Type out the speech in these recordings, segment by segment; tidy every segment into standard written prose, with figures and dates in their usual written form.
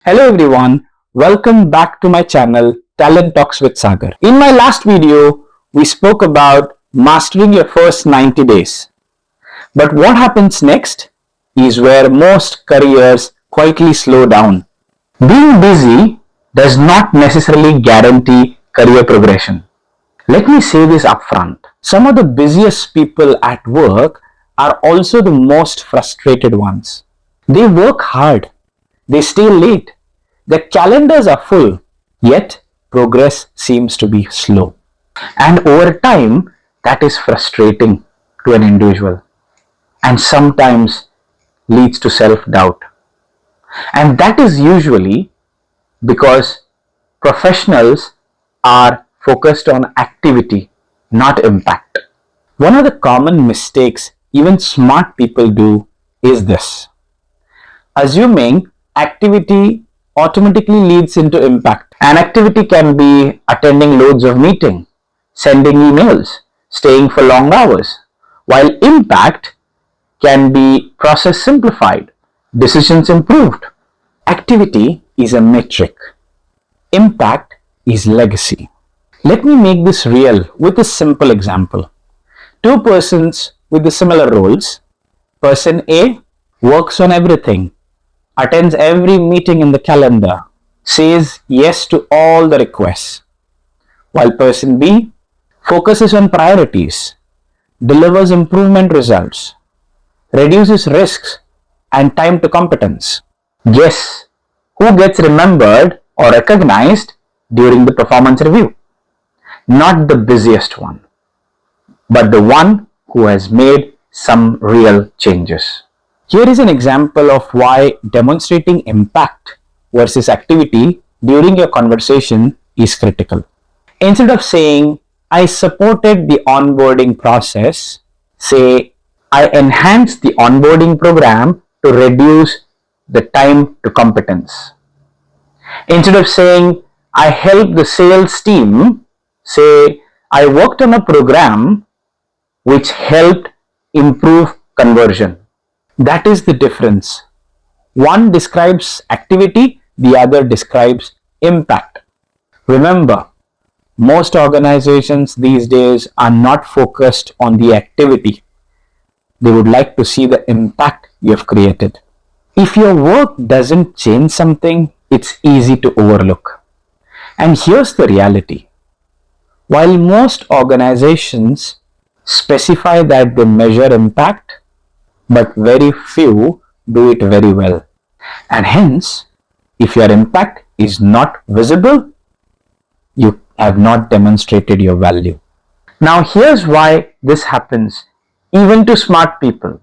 Hello everyone, welcome back to my channel Talent Talks with Sagar. In my last video, we spoke about mastering your first 90 days. But what happens next is where most careers quietly slow down. Being busy does not necessarily guarantee career progression. Let me say this upfront. Some of the busiest people at work are also the most frustrated ones. They work hard, they stay late, their calendars are full, yet progress seems to be slow. And over time, that is frustrating to an individual and sometimes leads to self doubt. And that is usually because professionals are focused on activity, not impact. One of the common mistakes even smart people do is this: assuming activity automatically leads into impact. An activity can be attending loads of meetings, sending emails, staying for long hours, while impact can be process simplified, decisions improved. Activity is a metric, impact is legacy. Let me make this real with a simple example. Two persons with the similar roles. Person A works on everything, attends every meeting in the calendar, says yes to all the requests, while person B focuses on priorities, delivers improvement results, reduces risks and time to competence. Guess who gets remembered or recognized during the performance review? Not the busiest one, but the one who has made some real changes. Here is an example of why demonstrating impact versus activity during your conversation is critical. Instead of saying, I supported the onboarding process, say, I enhanced the onboarding program to reduce the time to competence. Instead of saying, I helped the sales team, say, I worked on a program which helped improve conversion. That is the difference. One describes activity, the other describes impact. Remember, most organizations these days are not focused on the activity. They would like to see the impact you have created. If your work doesn't change something, it's easy to overlook. And here's the reality. While most organizations specify that they measure impact, but very few do it very well. And hence, if your impact is not visible, you have not demonstrated your value. Now, here's why this happens even to smart people.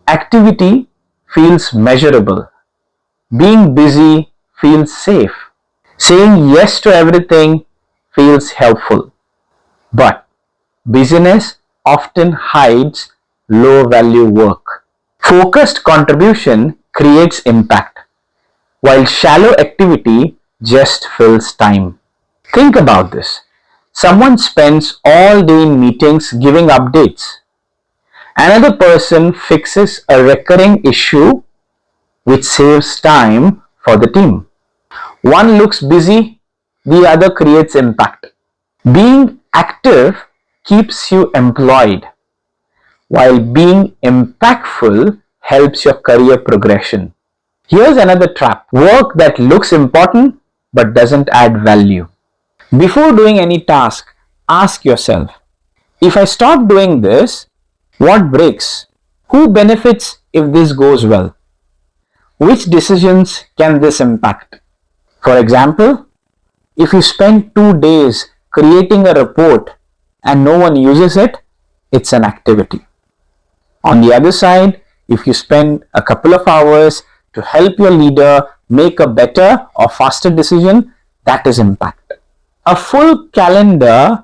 Activity feels measurable. Being busy feels safe. Saying yes to everything feels helpful. But busyness often hides low value work. Focused contribution creates impact, while shallow activity just fills time. Think about this. Someone spends all day in meetings giving updates. Another person fixes a recurring issue which saves time for the team. One looks busy, the other creates impact. Being active keeps you employed, while being impactful helps your career progression. Here's another trap: work that looks important but doesn't add value. Before doing any task, ask yourself, if I stop doing this, what breaks? Who benefits if this goes well? Which decisions can this impact? For example, if you spend 2 days creating a report and no one uses it, it's an activity. On the other side, if you spend a couple of hours to help your leader make a better or faster decision, that is impact. A full calendar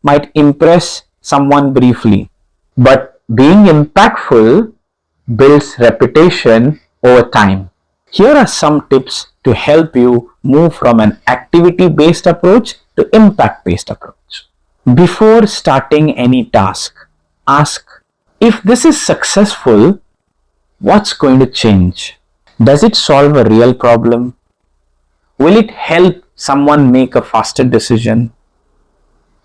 might impress someone briefly, but being impactful builds reputation over time. Here are some tips to help you move from an activity-based approach to impact-based approach. Before starting any task, ask, if this is successful, what's going to change? Does it solve a real problem? Will it help someone make a faster decision?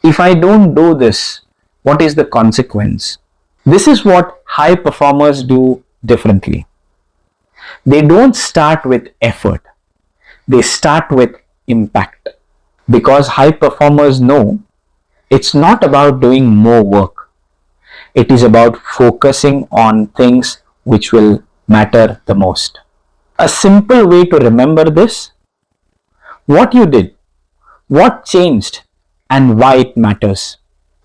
If I don't do this, what is the consequence? This is what high performers do differently. They don't start with effort, they start with impact. Because high performers know it's not about doing more work, it is about focusing on things which will matter the most. A simple way to remember this: what you did, what changed, and why it matters.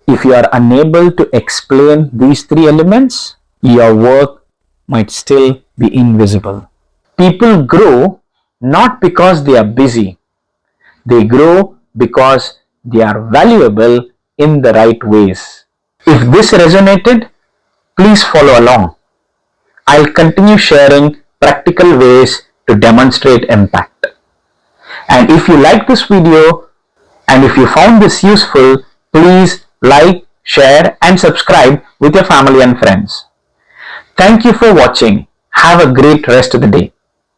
If you are unable to explain these three elements, your work might still be invisible. People grow not because they are busy, they grow because they are valuable in the right ways. If this resonated, please follow along. I'll continue sharing practical ways to demonstrate impact. And if you like this video and if you found this useful, please like, share, and subscribe with your family and friends. Thank you for watching. Have a great rest of the day.